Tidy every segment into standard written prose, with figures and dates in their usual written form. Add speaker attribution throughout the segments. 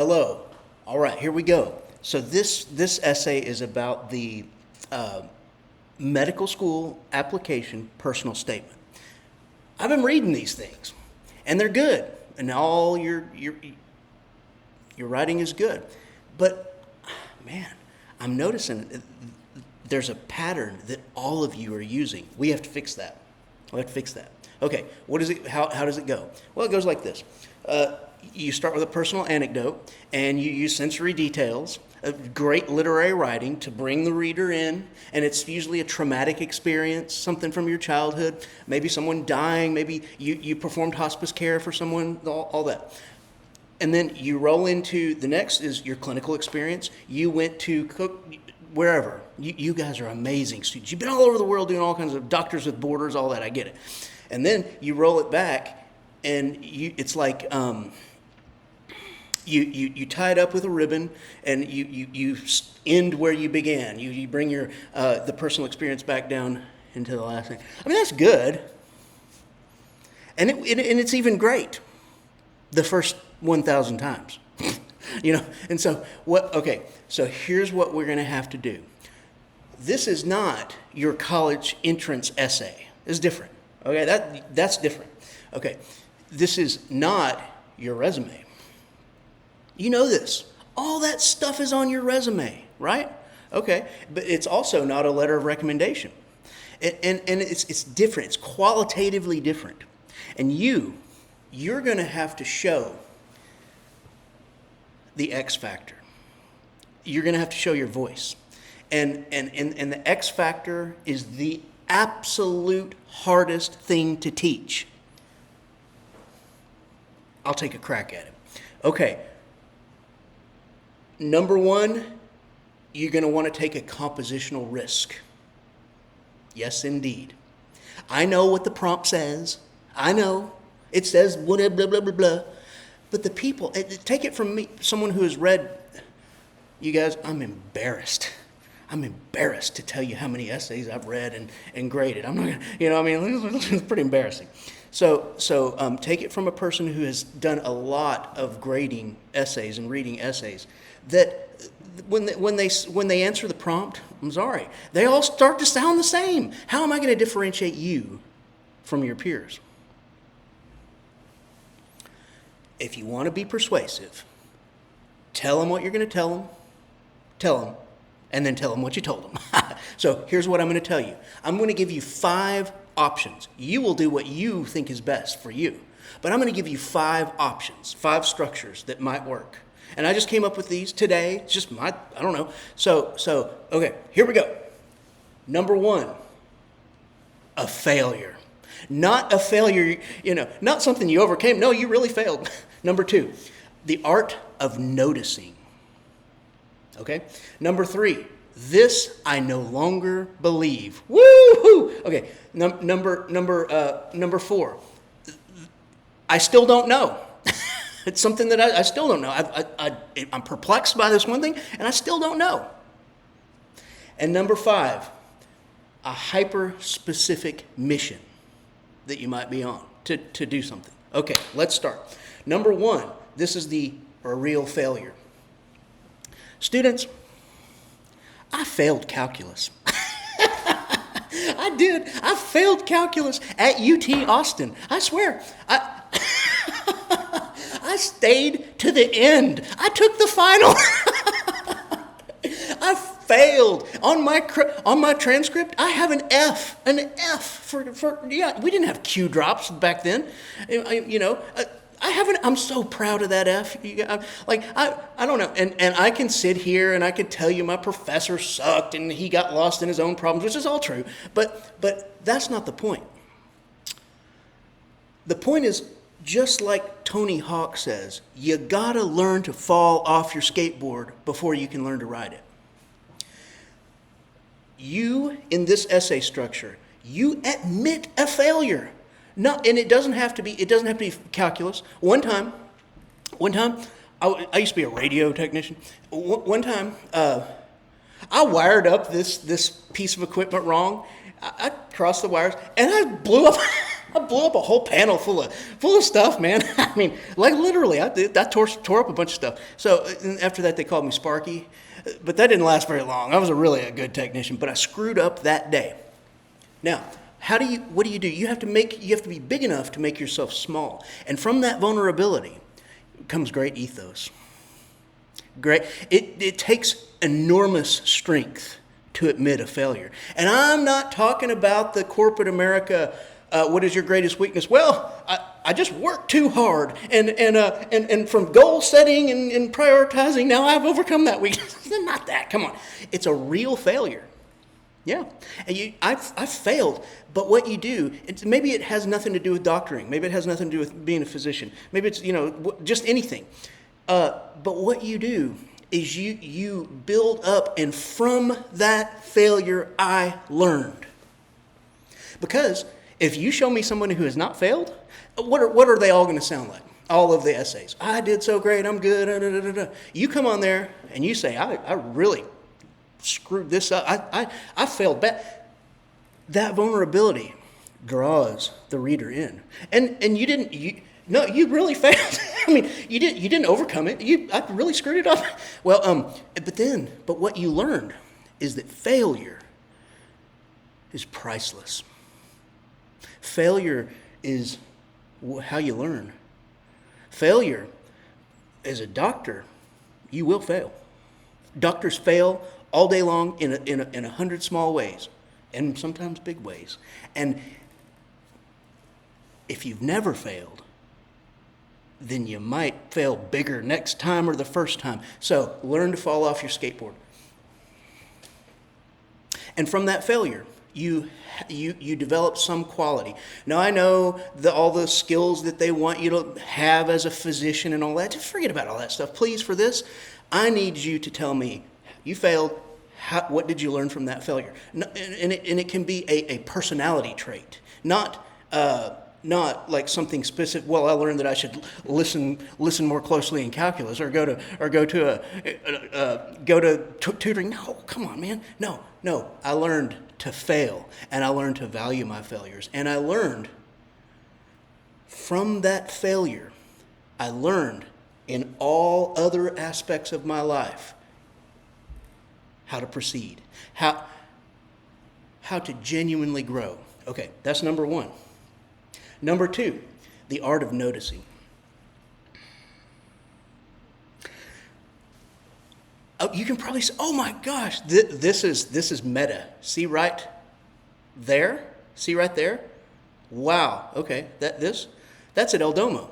Speaker 1: Hello. All right, here we go. So this essay is about the uh, medical school application personal statement. I've been reading these things, and they're good, and all your writing is good. But man, I'm noticing there's a pattern that all of you are using. We have to fix that. We have to fix that. Okay, what is it? How does it go? Well, it goes like this. You start with a personal anecdote, and you use sensory details, great literary writing to bring the reader in, and it's usually a traumatic experience, something from your childhood, maybe someone dying, maybe you performed hospice care for someone, all that. And then you roll into the next is your clinical experience. You went to cook wherever. You guys are amazing students. You've been all over the world doing all kinds of Doctors with Borders, all that. I get it. And then you roll it back, and it's like you tie it up with a ribbon, and you end where you began. You bring your the personal experience back down into the last thing. I mean, that's good, and it's even great the first 1,000 times. And so what? Okay, so here's what we're going to have to do. This is not your college entrance essay. It's different. Okay, that's different. Okay, this is not your resume. You know this. All that stuff is on your resume, right? Okay, but it's also not a letter of recommendation. And it's different. It's qualitatively different. And you're going to have to show the X factor. You're going to have to show your voice. And the X factor is the absolute hardest thing to teach. I'll take a crack at it. Okay. Number one, you're going to want to take a compositional risk. Yes, indeed. I know what the prompt says. I know. It says blah, blah, blah, blah, blah. But the people, take it from me, someone who has read, you guys, I'm embarrassed. I'm embarrassed to tell you how many essays I've read and graded. I'm not going to, it's pretty embarrassing. So take it from a person who has done a lot of grading essays and reading essays, that when they answer the prompt, I'm sorry, they all start to sound the same. How am I going to differentiate you from your peers? If you want to be persuasive, tell them what you're going to tell them, and then tell them what you told them. So here's what I'm going to tell you. I'm going to give you 5 options. You will do what you think is best for you. But I'm going to give you 5 options, 5 structures that might work. And I just came up with these today. It's just I don't know. So okay, here we go. Number 1, a failure. Not a failure, not something you overcame. No, you really failed. Number 2, the art of noticing. Okay? Number 3, this I no longer believe. Woo-hoo! Okay, number 4, I still don't know. It's something that I still don't know. I'm perplexed by this one thing, and I still don't know. And number 5, a hyper-specific mission that you might be on to do something. Okay, let's start. Number 1, this is a real failure. Students, I failed calculus. I did. I failed calculus at UT Austin. I swear. I stayed to the end. I took the final. I failed. On my transcript, I have an F. An F for we didn't have Q drops back then. I'm so proud of that F. I don't know. And I can sit here and I can tell you my professor sucked and he got lost in his own problems, which is all true. But that's not the point. The point is, just like Tony Hawk says, you gotta learn to fall off your skateboard before you can learn to ride it. You, in this essay structure, you admit a failure. And it doesn't have to be calculus. One time, I used to be a radio technician. One time, I wired up this piece of equipment wrong. I crossed the wires, and I blew up. I blew up a whole panel full of stuff, man. I mean, like literally, I tore up a bunch of stuff. So after that, they called me Sparky, but that didn't last very long. I was really a good technician, but I screwed up that day. Now, what do? You have to be big enough to make yourself small. And from that vulnerability comes great ethos. Great. It takes enormous strength to admit a failure. And I'm not talking about the corporate America, what is your greatest weakness? Well, I just work too hard. And from goal setting and prioritizing, now I've overcome that weakness. Not that. Come on. It's a real failure. Yeah, and I've failed, but what you do, maybe it has nothing to do with doctoring. Maybe it has nothing to do with being a physician. Maybe it's, just anything. But what you do is you build up, and from that failure, I learned. Because if you show me someone who has not failed, what are they all going to sound like? All of the essays. I did so great, I'm good. Da, da, da, da. You come on there and you say, I really screwed this up. I failed bad. That vulnerability draws the reader in, and you really failed. I mean, you didn't overcome it. I really screwed it up. Well, but what you learned is that failure is priceless. Failure is how you learn. Failure, as a doctor, you will fail. Doctors fail all day long in 100 small ways, and sometimes big ways. And if you've never failed, then you might fail bigger next time or the first time. So learn to fall off your skateboard. And from that failure, you develop some quality. Now, I know all the skills that they want you to have as a physician and all that. Just forget about all that stuff. Please, for this, I need you to tell me, you failed. What did you learn from that failure? And it can be a personality trait, not like something specific. Well, I learned that I should listen more closely in calculus, or go to tutoring. No, come on, man. No. I learned to fail, and I learned to value my failures, and I learned from that failure. I learned in all other aspects of my life how to proceed, how to genuinely grow. Okay, that's number one. Number two, the art of noticing. Oh, you can probably say, "Oh my gosh, this is meta." See right there? See right there? Wow. Okay, that's at El Domo.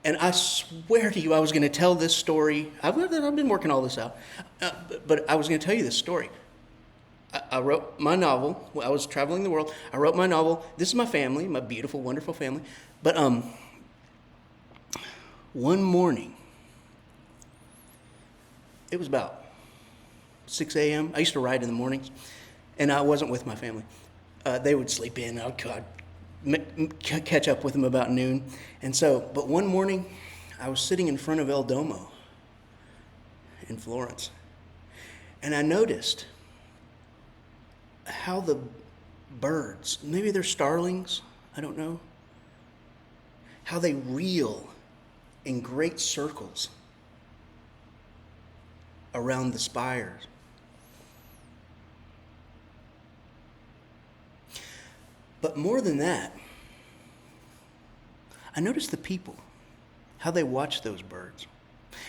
Speaker 1: And I swear to you, I was going to tell this story. I've been working all this out, but I was going to tell you this story. I wrote my novel. I was traveling the world. I wrote my novel. This is my family, my beautiful, wonderful family. But one morning, it was about 6 a.m. I used to write in the mornings, and I wasn't with my family. They would sleep in. I'd catch up with them about noon. And so, but one morning, I was sitting in front of El Domo in Florence, and I noticed how the birds, maybe they're starlings, I don't know, how they reel in great circles around the spires. But more than that, I noticed the people, how they watch those birds.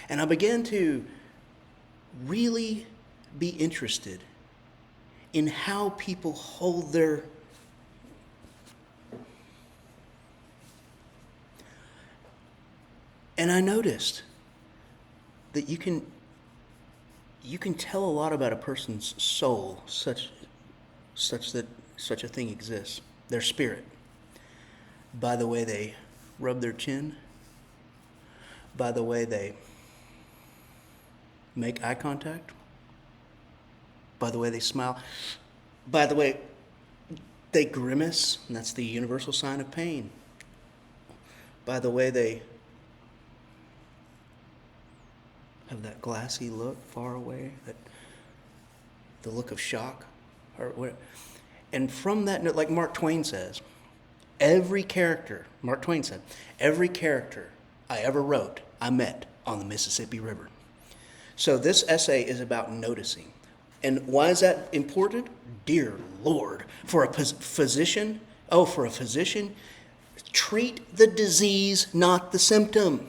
Speaker 1: And I began to really be interested in how people hold their and I noticed that you can tell a lot about a person's soul such that such a thing exists, their spirit, by the way they rub their chin, by the way they make eye contact, by the way they smile, by the way they grimace, and that's the universal sign of pain, by the way they have that glassy look far away, the look of shock, or what. And from that, like Mark Twain says, Every character, Mark Twain said, every character I ever wrote, I met on the Mississippi River. So this essay is about noticing. And why is that important? Dear Lord, for a physician, treat the disease, not the symptom.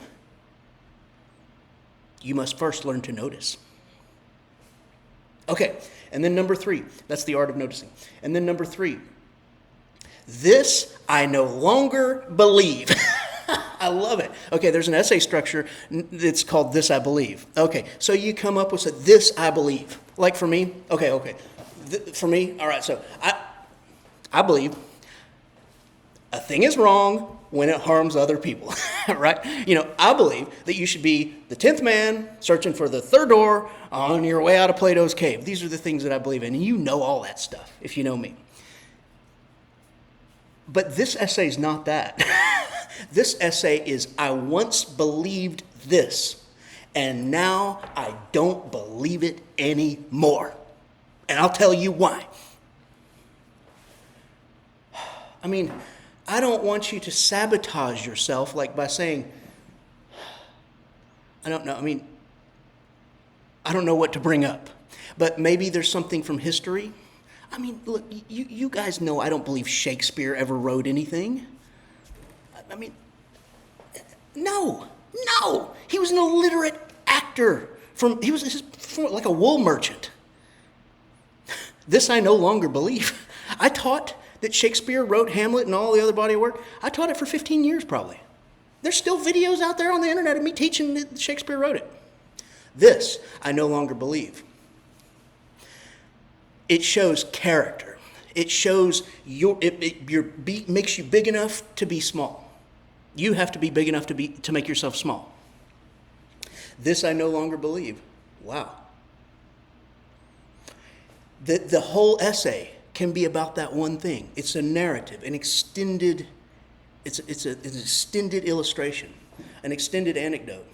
Speaker 1: You must first learn to notice. Okay, and then number 3, that's the art of noticing. And then number 3, this I no longer believe. I love it. Okay, there's an essay structure that's called This I Believe. Okay, so you come up with this I believe. Like for me, okay. For me, all right, so I believe a thing is wrong when it harms other people, right? I believe that you should be the 10th man searching for the third door on your way out of Plato's cave. These are the things that I believe in, and you know all that stuff if you know me. But this essay is not that. This essay is, I once believed this, and now I don't believe it anymore. And I'll tell you why. I mean, I don't want you to sabotage yourself like by saying, I don't know. I mean, I don't know what to bring up. But maybe there's something from history. I mean, look, you guys know I don't believe Shakespeare ever wrote anything. I mean, no. He was an illiterate actor. He was like a wool merchant. This I no longer believe. I taught that Shakespeare wrote Hamlet and all the other body of work. I taught it for 15 years probably. There's still videos out there on the internet of me teaching that Shakespeare wrote it. This I no longer believe. It shows character. It shows makes you big enough to be small. You have to be big enough to make yourself small. This I no longer believe. Wow. The whole essay can be about that one thing. It's a narrative, an extended illustration, an extended anecdote.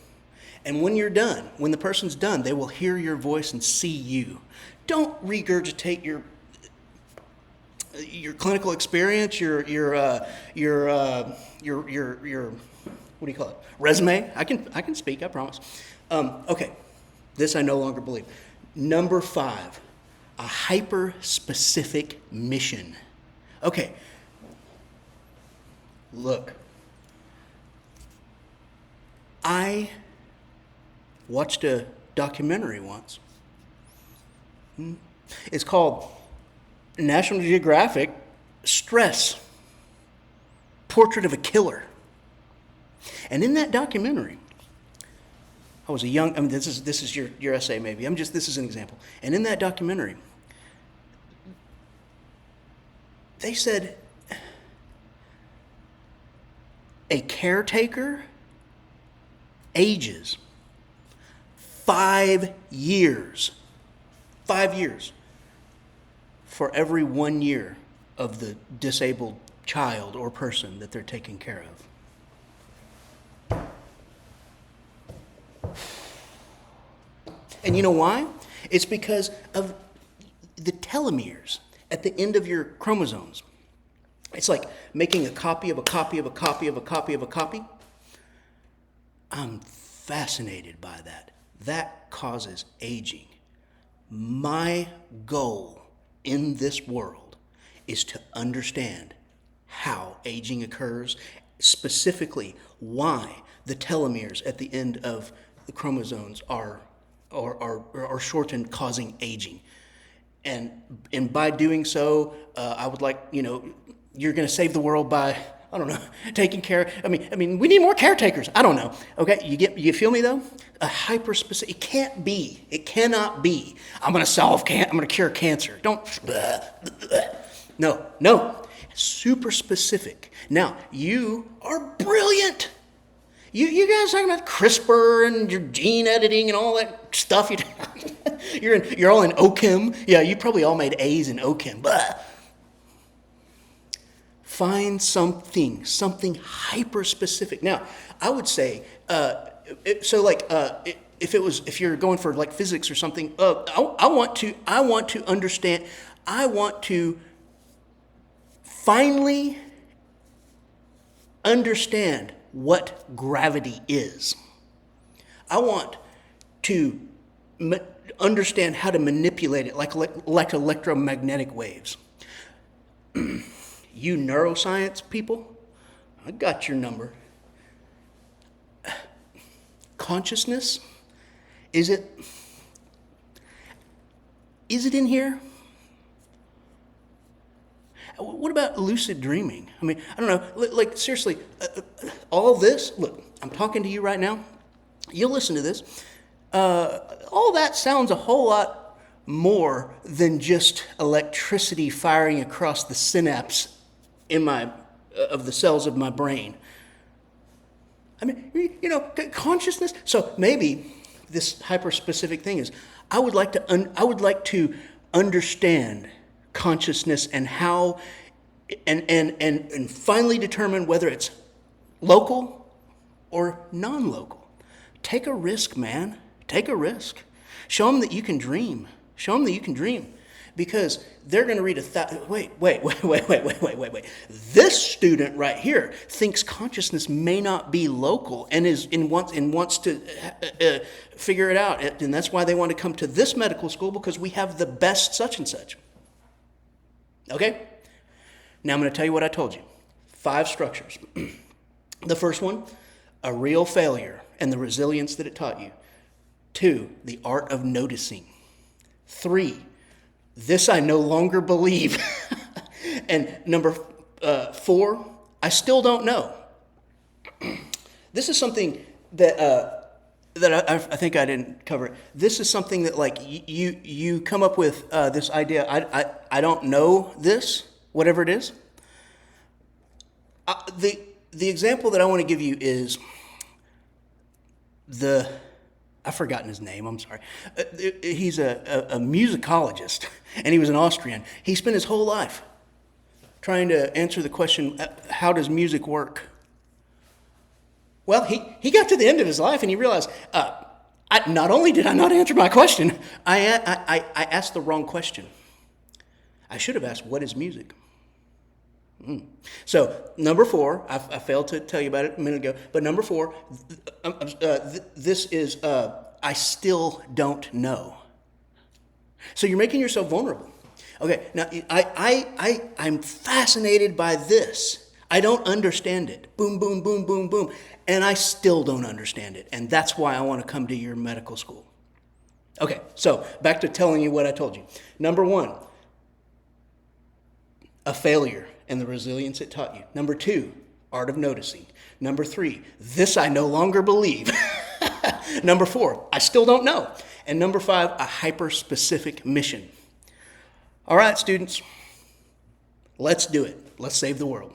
Speaker 1: And when you're done, when the person's done, they will hear your voice and see you. Don't regurgitate your clinical experience, your what do you call it? Resume. I can speak, I promise. Okay. This I no longer believe. Number 5, a hyper-specific mission. Okay. Look. I watched a documentary once. It's called National Geographic Stress, Portrait of a Killer. And in that documentary, I was this is your essay maybe. This is an example. And in that documentary, they said a caretaker ages 5 years. 5 years for every 1 year of the disabled child or person that they're taking care of. And you know why? It's because of the telomeres at the end of your chromosomes. It's like making a copy of a copy of a copy of a copy of a copy. I'm fascinated by that. That causes aging. My goal in this world is to understand how aging occurs, specifically why the telomeres at the end of the chromosomes are shortened, causing aging. And by doing so, I would like, you're going to save the world by, I don't know, taking care. I mean, we need more caretakers. I don't know. Okay, you feel me though? A hyper-specific. It cannot be. I'm going to cure cancer. No. Super specific. Now, you are brilliant. You guys talking about CRISPR and your gene editing and all that stuff. You're all in OChem. Yeah, you probably all made A's in OChem. Blah. Find something hyper-specific. Now, I would say, if you're going for like physics or something, I want to understand. I want to finally understand what gravity is. I want to understand how to manipulate it like electromagnetic waves. You neuroscience people, I got your number. Consciousness, is it in here? What about lucid dreaming? I mean, I don't know, like seriously, all this, look, I'm talking to you right now. You'll listen to this. All that sounds a whole lot more than just electricity firing across the synapse of the cells of my brain. I mean, consciousness. So maybe this hyper-specific thing is, I would like to understand consciousness and how, and finally determine whether it's local or non-local. Take a risk, man. Take a risk. Show them that you can dream. Show them that you can dream. Because they're going to read wait. This student right here thinks consciousness may not be local and wants to figure it out. And that's why they want to come to this medical school, because we have the best such and such. Okay? Now I'm going to tell you what I told you. 5 structures. The first one, a real failure and the resilience that it taught you. 2, the art of noticing. 3, this I no longer believe. And number 4, I still don't know. This is something that I think I didn't cover it. This is something that like you come up with this idea. I don't know this, whatever it is. The example that I want to give you is I've forgotten his name, I'm sorry. He's a musicologist, and he was an Austrian. He spent his whole life trying to answer the question, how does music work? Well, he got to the end of his life, and he realized, not only did I not answer my question, I asked the wrong question. I should have asked, what is music? So, number 4, I failed to tell you about it a minute ago, but number 4, this is, I still don't know. So you're making yourself vulnerable. Okay, now I'm fascinated by this. I don't understand it. Boom, boom, boom, boom, boom. And I still don't understand it. And that's why I want to come to your medical school. Okay, so back to telling you what I told you. Number 1, a failure and the resilience it taught you. Number 2, art of noticing. Number 3, this I no longer believe. Number 4, I still don't know. And number 5, a hyper-specific mission. All right, students, let's do it. Let's save the world.